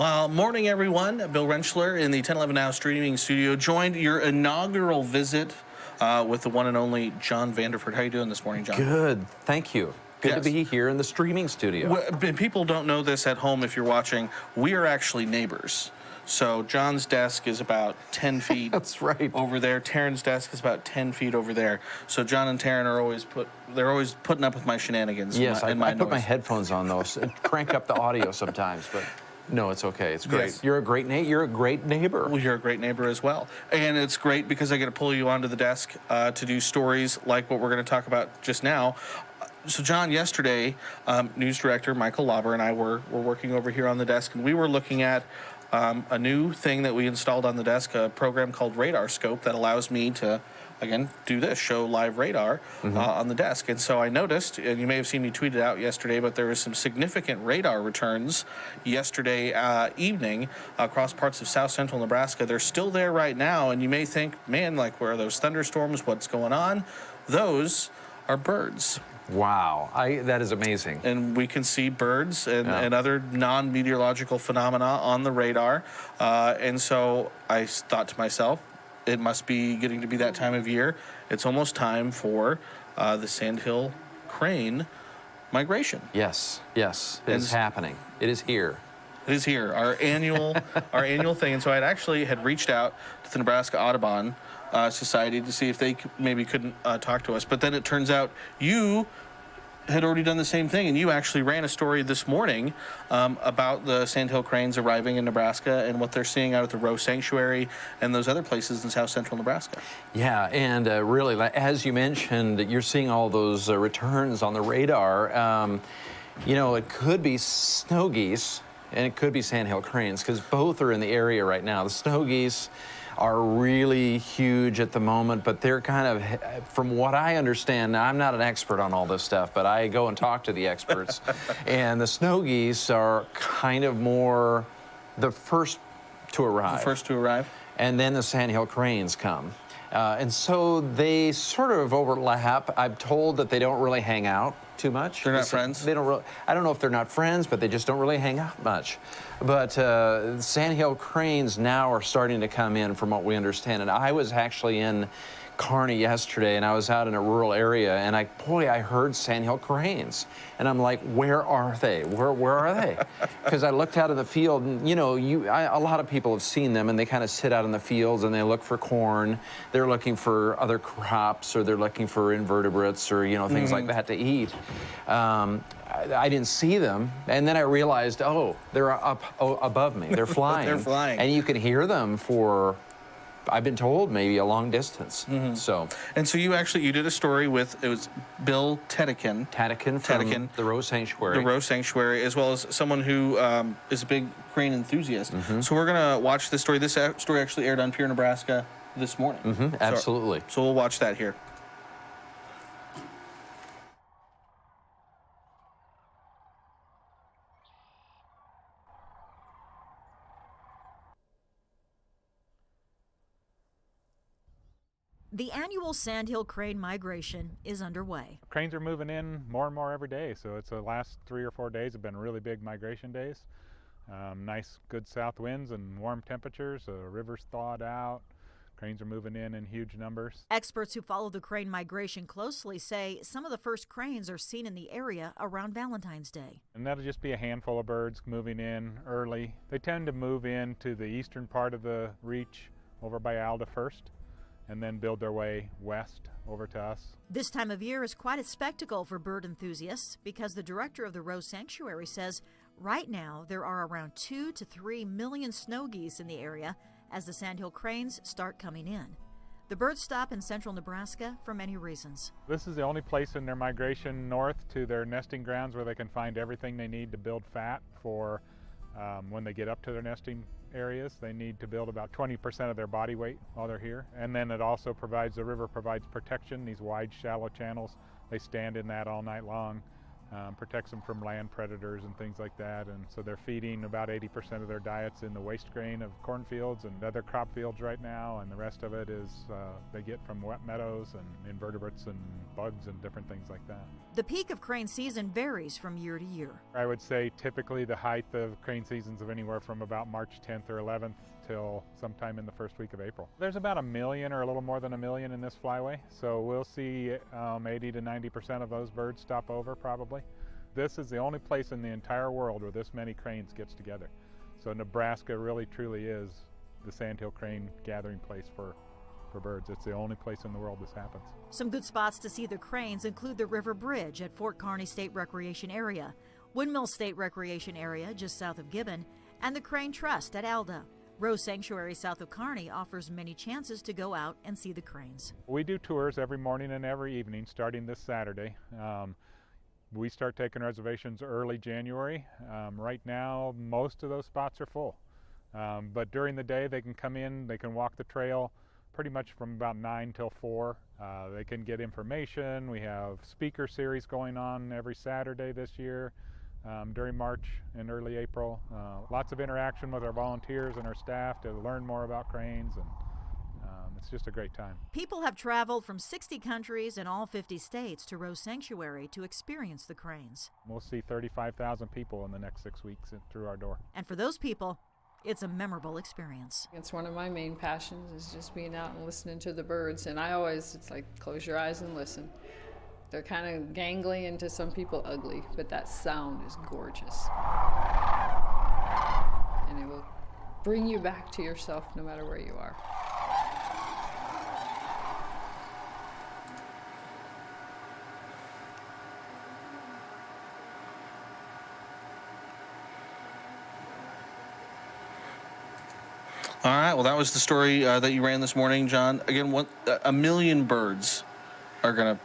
Well, morning, everyone. Bill Rentschler in the 1011 Now streaming studio joined your inaugural visit with the one and only John Vanderford. How you doing this morning, John? Good, thank you. Good Yes. to be here in the streaming studio. Well, people don't know this at home if you're watching. We are actually neighbors. So John's desk is about 10 feet That's right. over there. Taryn's desk is about 10 feet over there. So John and Taryn are always putting up with my shenanigans. Yes, and I my put my noise. headphones on those and crank up the audio sometimes, but no, it's okay. It's great. Yes. You're a great neighbor. Well, you're a great neighbor as well. And it's great because I get to pull you onto the desk to do stories like what we're going to talk about just now. So, John, yesterday, news director Michael Lauber and I were working over here on the desk, and we were looking at a new thing that we installed on the desk, a program called Radar Scope that allows me to, again, do this, show live radar on the desk. And so I noticed, and you may have seen me tweet it out yesterday, but there was some significant radar returns yesterday evening across parts of south central Nebraska. They're still there right now, and you may think, man, like, where are those thunderstorms? What's going on? Those are birds. Wow, that is amazing. And we can see birds and other non-meteorological phenomena on the radar. And so I thought to myself, it must be getting to be that time of year. It's almost time for the Sandhill Crane migration. Yes, it is happening. It is here. It is here, our annual thing. And so I had reached out to the Nebraska Audubon Society to see if they maybe couldn't talk to us. But then it turns out you had already done the same thing, and you actually ran a story this morning about the Sandhill Cranes arriving in Nebraska and what they're seeing out at the Roe Sanctuary and those other places in south central Nebraska. Yeah, and really, as you mentioned, you're seeing all those returns on the radar. You know, it could be snow geese, and it could be sandhill cranes, because both are in the area right now. The snow geese are really huge at the moment, but they're kind of, from what I understand, now I'm not an expert on all this stuff, but I go and talk to the experts, and the snow geese are kind of more the first to arrive. The first to arrive. And then the sandhill cranes come. And so they sort of overlap. I'm told that they don't really hang out too much. They're not friends? They don't really, I don't know if they're not friends, but they just don't really hang out much. But Sandhill Cranes now are starting to come in, from what we understand. And I was actually in Kearney yesterday, and I was out in a rural area, and I heard Sandhill Cranes. And I'm like, where are they? Where are they? Because I looked out in the field, and you know, a lot of people have seen them, and they kind of sit out in the fields and they look for corn. They're looking for other crops, or they're looking for invertebrates, or things like that to eat. I didn't see them, and then I realized, oh, they're up above me. They're flying. They're flying. And you can hear them for, I've been told, maybe a long distance. And so you did a story with, it was Bill Tedekin from the Roe Sanctuary. The Roe Sanctuary, as well as someone who is a big crane enthusiast. So we're going to watch this story. This story actually aired on Pure Nebraska this morning. Absolutely. So we'll watch that here. The annual Sandhill Crane migration is underway. Cranes are moving in more and more every day, so it's the last 3 or 4 days have been really big migration days. Nice, good south winds and warm temperatures. Rivers thawed out. Cranes are moving in huge numbers. Experts who follow the crane migration closely say some of the first cranes are seen in the area around Valentine's Day. And that'll just be a handful of birds moving in early. They tend to move into the eastern part of the reach over by Alda first, and then build their way west over to us. This time of year is quite a spectacle for bird enthusiasts because the director of the Roe Sanctuary says right now there are around 2 to 3 million snow geese in the area as the Sandhill Cranes start coming in. The birds stop in central Nebraska for many reasons. This is the only place in their migration north to their nesting grounds where they can find everything they need to build fat for when they get up to their nesting areas. They need to build about 20% of their body weight while they're here. And then it also provides, the river provides protection, these wide, shallow channels. They stand in that all night long. protects them from land predators and things like that. And so they're feeding about 80% of their diets in the waste grain of cornfields and other crop fields right now, and the rest of it is they get from wet meadows and invertebrates and bugs and different things like that. The peak of crane season varies from year to year. I would say typically the height of crane seasons of anywhere from about March 10th or 11th till sometime in the first week of April. There's about 1 million or a little more than 1 million in this flyway, so we'll see 80 to 90% of those birds stop over probably. This is the only place in the entire world where this many cranes gets together. So Nebraska really truly is the Sandhill Crane gathering place for birds. It's the only place in the world this happens. Some good spots to see the cranes include the River Bridge at Fort Kearney State Recreation Area, Windmill State Recreation Area just south of Gibbon, and the Crane Trust at Alda. Rose Sanctuary south of Kearney offers many chances to go out and see the cranes. We do tours every morning and every evening starting this Saturday. We start taking reservations early January. Right now, most of those spots are full. But during the day, they can come in, they can walk the trail pretty much from about 9 till 4. They can get information. We have speaker series going on every Saturday this year during March and early April. Lots of interaction with our volunteers and our staff to learn more about cranes, and it's just a great time. People have traveled from 60 countries and all 50 states to Rose Sanctuary to experience the cranes. We'll see 35,000 people in the next 6 weeks through our door. And for those people, it's a memorable experience. It's one of my main passions, is just being out and listening to the birds. And it's like, close your eyes and listen. They're kind of gangly and to some people ugly, but that sound is gorgeous. And it will bring you back to yourself no matter where you are. All right, well, that was the story that you ran this morning, John. Again, 1 million birds are going to,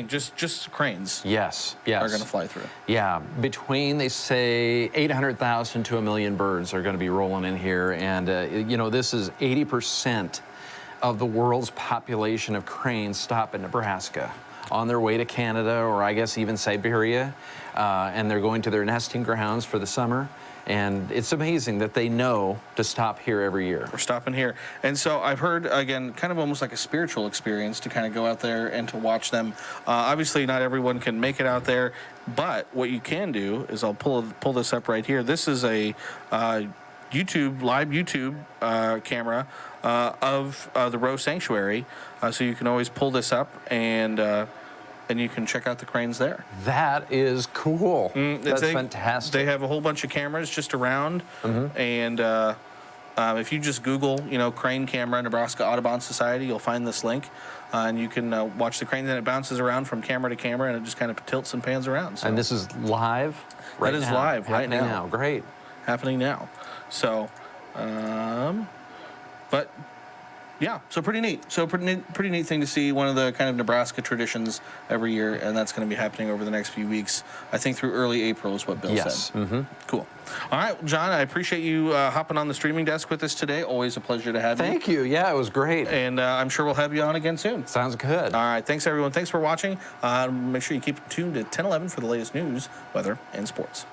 just cranes. Yes. Are going to fly through. Yeah, between, they say, 800,000 to 1 million birds are going to be rolling in here. And, this is 80% of the world's population of cranes stop in Nebraska on their way to Canada, or I guess even Siberia. And they're going to their nesting grounds for the summer. And it's amazing that they know to stop here every year. We're stopping here. And so I've heard, again, kind of almost like a spiritual experience to kind of go out there and to watch them. Obviously, not everyone can make it out there, but what you can do is I'll pull this up right here. This is a live YouTube camera of the Rose Sanctuary. So you can always pull this up and you can check out the cranes there. That is cool. That's fantastic. They have a whole bunch of cameras just around, and if you just Google, crane camera, Nebraska Audubon Society, you'll find this link, and you can watch the cranes, and it bounces around from camera to camera, and it just kind of tilts and pans around. So. And this is live right now? That is live right Happening now. Great. Happening now. So, but... yeah, so pretty neat. So pretty neat thing to see, one of the kind of Nebraska traditions every year, and that's going to be happening over the next few weeks. I think through early April is what Bill said. Mm-hmm. Cool. All right, John, I appreciate you hopping on the streaming desk with us today. Always a pleasure to have you. Thank you. Yeah, it was great. And I'm sure we'll have you on again soon. Sounds good. All right, thanks everyone. Thanks for watching. Make sure you keep tuned to 1011 for the latest news, weather, and sports.